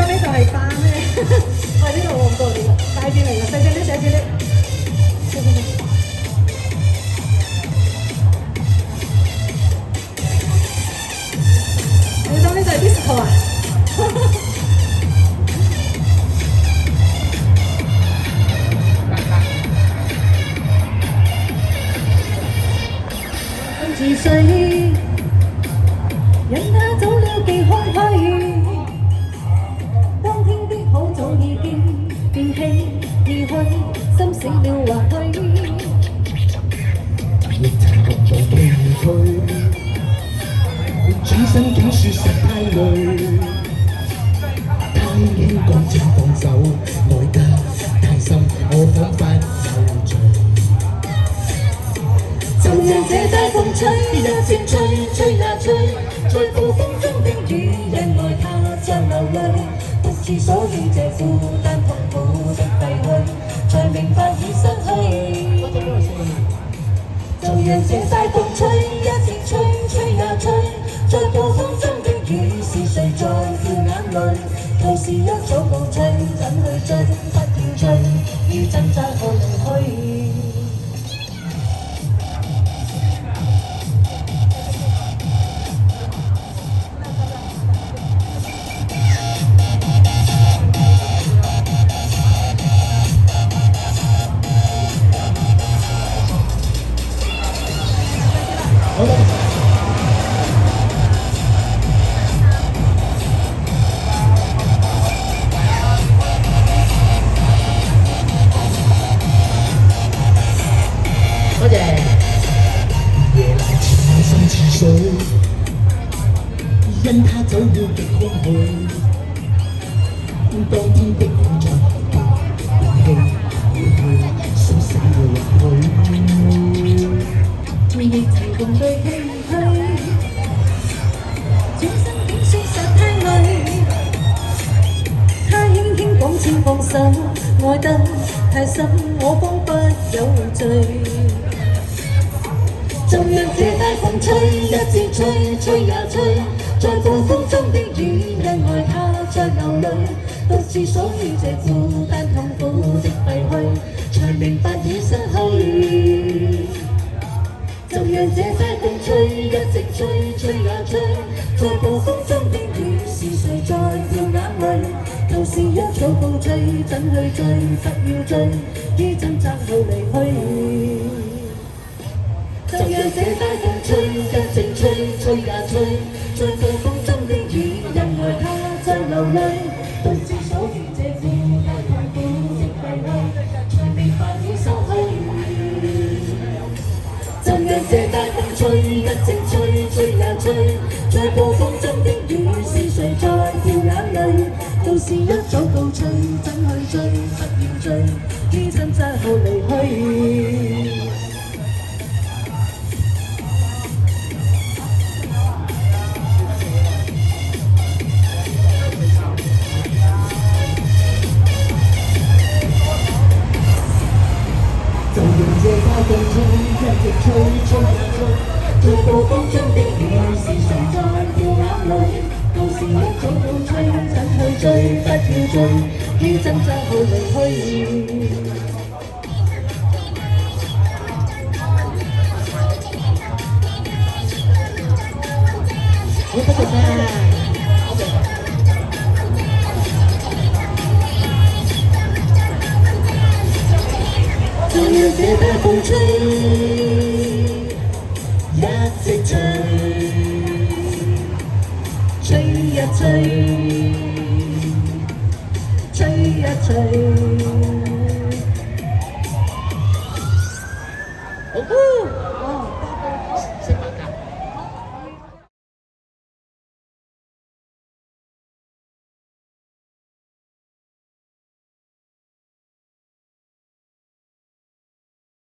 心呢就係花咩？我係呢度旺角嚟㗎，大字嚟㗎，細隻啲，細隻啲，細隻啲。你當呢就係 disco 啊？自睡，人他走了既空虛，當天的好早已經變棄而去，心醒了或許，亦曾覺到唏噓，轉身竟說實太累，太輕講請放手，愛得太深，我彷彿有罪。就讓這大風吹，一直吹，吹呀吹，在暴風中的雨，因愛他將流淚，不知所以這孤單痛苦的廢墟，才明白已失去。就讓這大風吹，一直吹，吹呀吹，在暴風中的雨，是誰在掉眼淚？舊事一早告吹，怎去追？不要追，於掙扎後離去。好啦，多謝。夜闌前內心似水，因他走了極空虛。當天的苦在變棄而去，心死了入去。亦曾共對唏噓，轉身竟說實太累，他輕輕講請放手，愛得太深，我彷彿有罪。就讓這大風吹，一直吹，吹呀吹，在暴風中的雨，因愛他在流淚，不知所以這孤單痛苦的廢墟，才明白已失去。就讓這大風吹，一直吹，吹呀吹，在暴風中的雨，是誰在掉眼淚？舊事一早告吹，怎去追？不要追，於掙扎後離去。就讓這大風吹，一直吹，吹呀吹，在暴風中的雨，因愛他在流淚，不知所以這孤單痛苦的廢墟，才明白已失去。就讓這大風吹，一直吹，吹呀吹，在暴風中的雨，是誰在掉眼淚？舊事一早告吹，怎去追？不要追，於掙扎後離去。就讓這大風吹，一直吹，吹呀吹，在暴風中的雨，是誰在掉眼淚？舊事一早告吹，怎去追？不要追，於掙扎後離去。好，多謝晒。就讓這大風吹，一直吹，吹呀吹。